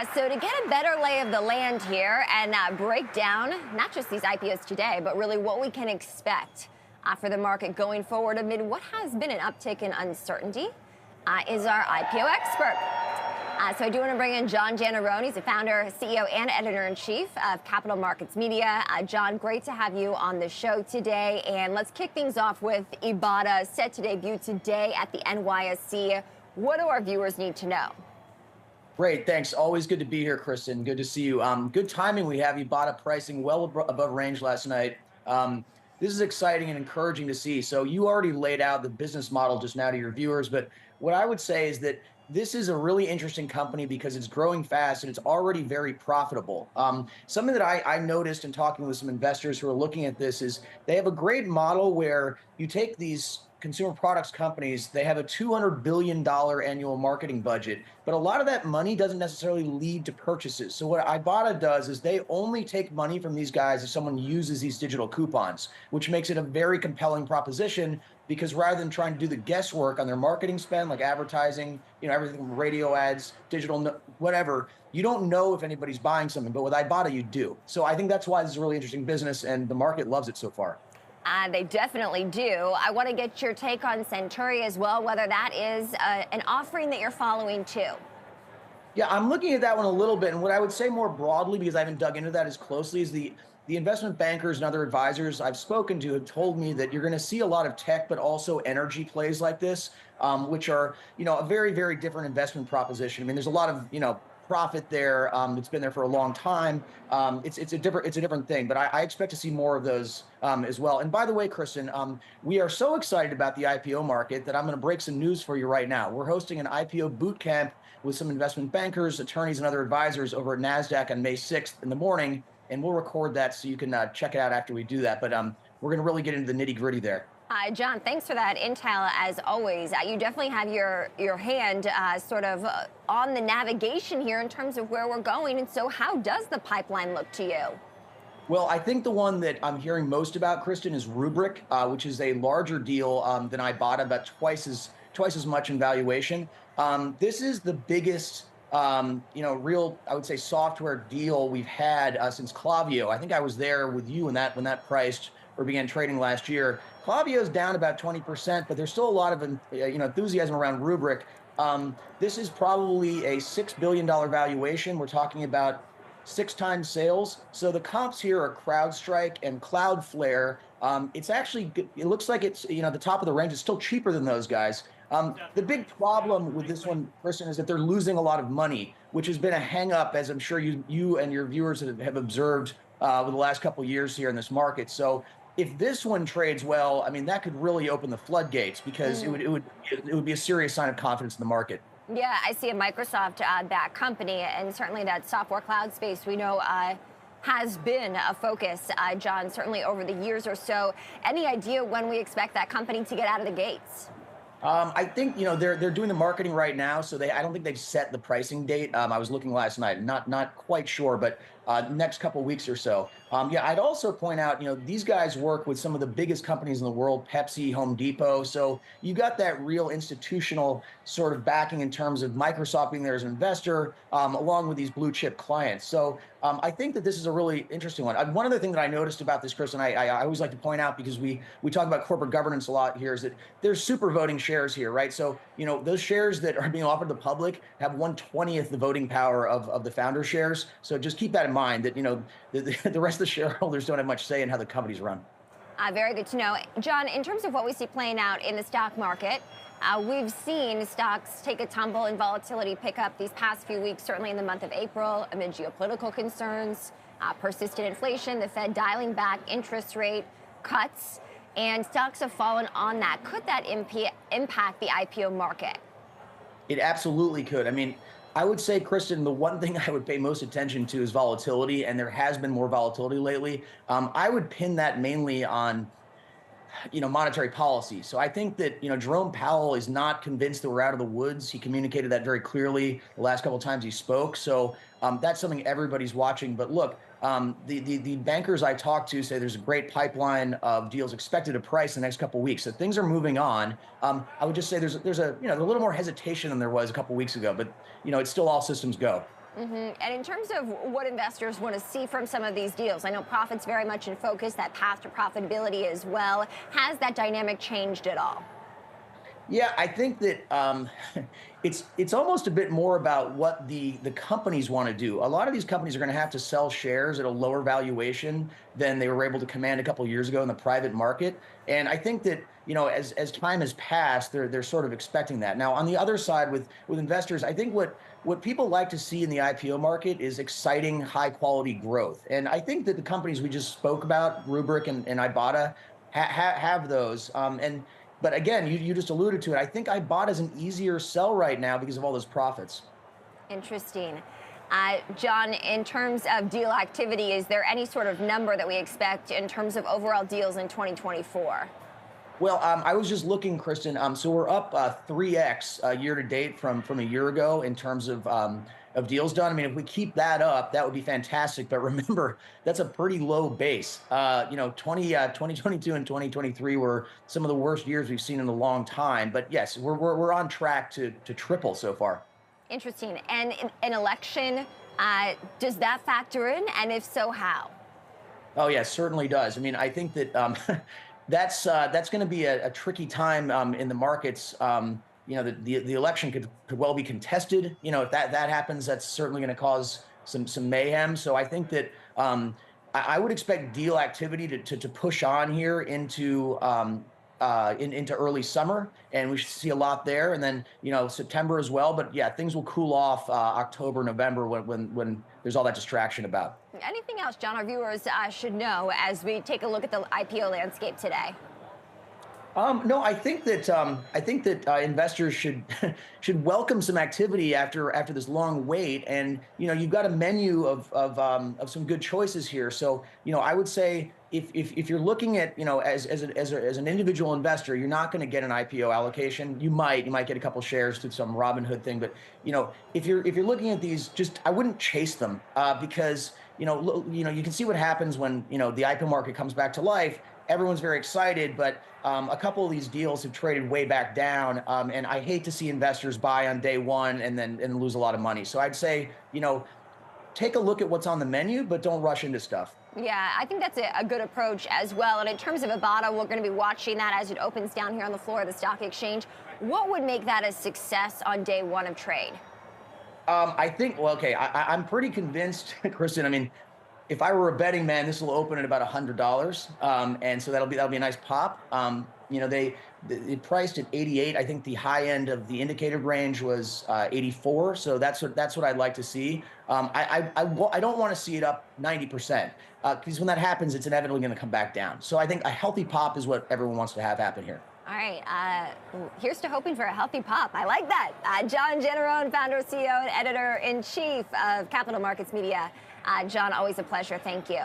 So to get a better lay of the land here and break down not just these IPOs today, but really what we can expect for the market going forward amid what has been an uptick in uncertainty is our IPO expert. So I do want to bring in John Janarone. He's the founder, CEO, and editor-in-chief of Capital Markets Media. John, great to have you on the show today. And let's kick things off with Ibotta, set to debut today at the NYSE. What do our viewers need to know? Great, thanks. Always good to be here, Kristen. Good to see you. Good timing. We have Ibotta pricing well above range last night. This is exciting and encouraging to see. So you already laid out the business model just now to your viewers, but what I would say is that this is a really interesting company because it's growing fast and it's already very profitable. Something that I noticed in talking with some investors who are looking at this is they have a great model where you take these consumer products companies, they have a $200 billion annual marketing budget, but a lot of that money doesn't necessarily lead to purchases. So what Ibotta does is they only take money from these guys if someone uses these digital coupons, which makes it a very compelling proposition because rather than trying to do the guesswork on their marketing spend, like advertising, everything from radio ads, digital, whatever, you don't know if anybody's buying something, but with Ibotta, you do. So I think that's why this is a really interesting business and the market loves it so far. They definitely do. I want to get your take on Centuri as well, whether that is an offering that you're following too. Yeah, I'm looking at that one a little bit. And what I would say more broadly, because I haven't dug into that as closely, is the investment bankers and other advisors I've spoken to have told me that you're going to see a lot of tech, but also energy plays like this, which are, a very, very different investment proposition. I mean, there's a lot of, profit there. It's been there for a long time. It's a different thing, but I expect to see more of those as well. And by the way, Kristen, we are so excited about the IPO market that I'm going to break some news for you right now. We're hosting an IPO boot camp with some investment bankers, attorneys, and other advisors over at NASDAQ on May 6th in the morning, and we'll record that so you can check it out after we do that. But we're going to really get into the nitty gritty there. John, thanks for that intel as always. You definitely have your hand sort of on the navigation here in terms of where we're going. And so how does the pipeline look to you? Well, I think the one that I'm hearing most about, Kristen, is Rubrik, which is a larger deal than Ibotta, about twice as much in valuation. This is the biggest real, I would say, software deal we've had since Klaviyo. I think I was there with you when that priced or began trading last year. Klaviyo's down about 20%, but there's still a lot of enthusiasm around Rubrik. This is probably a $6 billion valuation. We're talking about 6 times sales. So the comps here are CrowdStrike and Cloudflare. It looks like it's the top of the range. It's still cheaper than those guys. The big problem with this one, Kristen, is that they're losing a lot of money, which has been a hang up, as I'm sure you and your viewers have observed over the last couple of years here in this market. So if this one trades well, I mean, that could really open the floodgates because it would be a serious sign of confidence in the market. Yeah, I see a Microsoft-backed company, and certainly that software cloud space we know has been a focus, John, certainly over the years or so. Any idea when we expect that company to get out of the gates? I think they're doing the marketing right now, so I don't think they've set the pricing date. I was looking last night, not quite sure, but next couple of weeks or so. Yeah, I'd also point out, these guys work with some of the biggest companies in the world, Pepsi, Home Depot. So you got that real institutional sort of backing in terms of Microsoft being there as an investor, along with these blue chip clients. So I think that this is a really interesting one. One other thing that I noticed about this, Chris, and I always like to point out because we talk about corporate governance a lot here, is that there's super voting shares here, right? So those shares that are being offered to the public have 1/20th the voting power of the founder shares. So just keep that in mind that the rest of the shareholders don't have much say in how the company's run. Very good to know. John, in terms of what we see playing out in the stock market, we've seen stocks take a tumble and volatility pick up these past few weeks, certainly in the month of April, amid geopolitical concerns, persistent inflation, the Fed dialing back interest rate cuts, and stocks have fallen on that. Could that impact the IPO market? It absolutely could. I mean, I would say, Kristen, the one thing I would pay most attention to is volatility, and there has been more volatility lately. I would pin that mainly on monetary policy. So I think that, Jerome Powell is not convinced that we're out of the woods. He communicated that very clearly the last couple of times he spoke. So that's something everybody's watching. But look, the bankers I talked to say there's a great pipeline of deals expected to price in the next couple of weeks. So things are moving on. I would just say there's a little more hesitation than there was a couple of weeks ago, but it's still all systems go. And in terms of what investors want to see from some of these deals, I know profits very much in focus, that path to profitability as well. Has that dynamic changed at all? Yeah, I think that it's almost a bit more about what the companies want to do. A lot of these companies are going to have to sell shares at a lower valuation than they were able to command a couple of years ago in the private market. And I think that as time has passed, they're sort of expecting that. Now, on the other side, with investors, I think what people like to see in the IPO market is exciting, high quality growth. And I think that the companies we just spoke about, Rubrik and Ibotta, have those. But again, you just alluded to it. I think Ibotta is an easier sell right now because of all those profits. Interesting. John, in terms of deal activity, is there any sort of number that we expect in terms of overall deals in 2024? Well, I was just looking, Kristen. So we're up 3x year to date from a year ago in terms of deals done. I mean, if we keep that up, that would be fantastic. But remember, that's a pretty low base. 2022 and 2023 were some of the worst years we've seen in a long time. But yes, we're on track to triple so far. Interesting. And an election, does that factor in? And if so, how? Oh yeah, certainly does. I mean, I think that that's going to be a tricky time in the markets. The election could well be contested. If that happens, that's certainly going to cause some mayhem. So I think that I would expect deal activity to push on here into early summer, and we should see a lot there. And then September as well. But yeah, things will cool off October, November when there's all that distraction about. Anything else, John, our viewers should know as we take a look at the IPO landscape today? No, I think that investors should should welcome some activity after this long wait, and you've got a menu of some good choices here. So I would say if you're looking at as an individual investor, you're not going to get an IPO allocation. You might get a couple shares through some Robinhood thing, but if you're looking at these, just I wouldn't chase them because you can see what happens when the IPO market comes back to life. Everyone's very excited, but a couple of these deals have traded way back down, and I hate to see investors buy on day one and lose a lot of money. So I'd say, take a look at what's on the menu, but don't rush into stuff. Yeah, I think that's a good approach as well. And in terms of Ibotta, we're going to be watching that as it opens down here on the floor of the stock exchange. What would make that a success on day one of trade? I think, well, okay, I'm pretty convinced, Kristen. I mean, if I were a betting man, this will open at about $100, and so that'll be a nice pop. It priced at 88. I think the high end of the indicated range was 84. So that's what I'd like to see. I don't want to see it up 90% because when that happens, it's inevitably going to come back down. So I think a healthy pop is what everyone wants to have happen here. All right, here's to hoping for a healthy pop. I like that. John Generone, founder, CEO, and editor-in-chief of Capital Markets Media. John, always a pleasure. Thank you.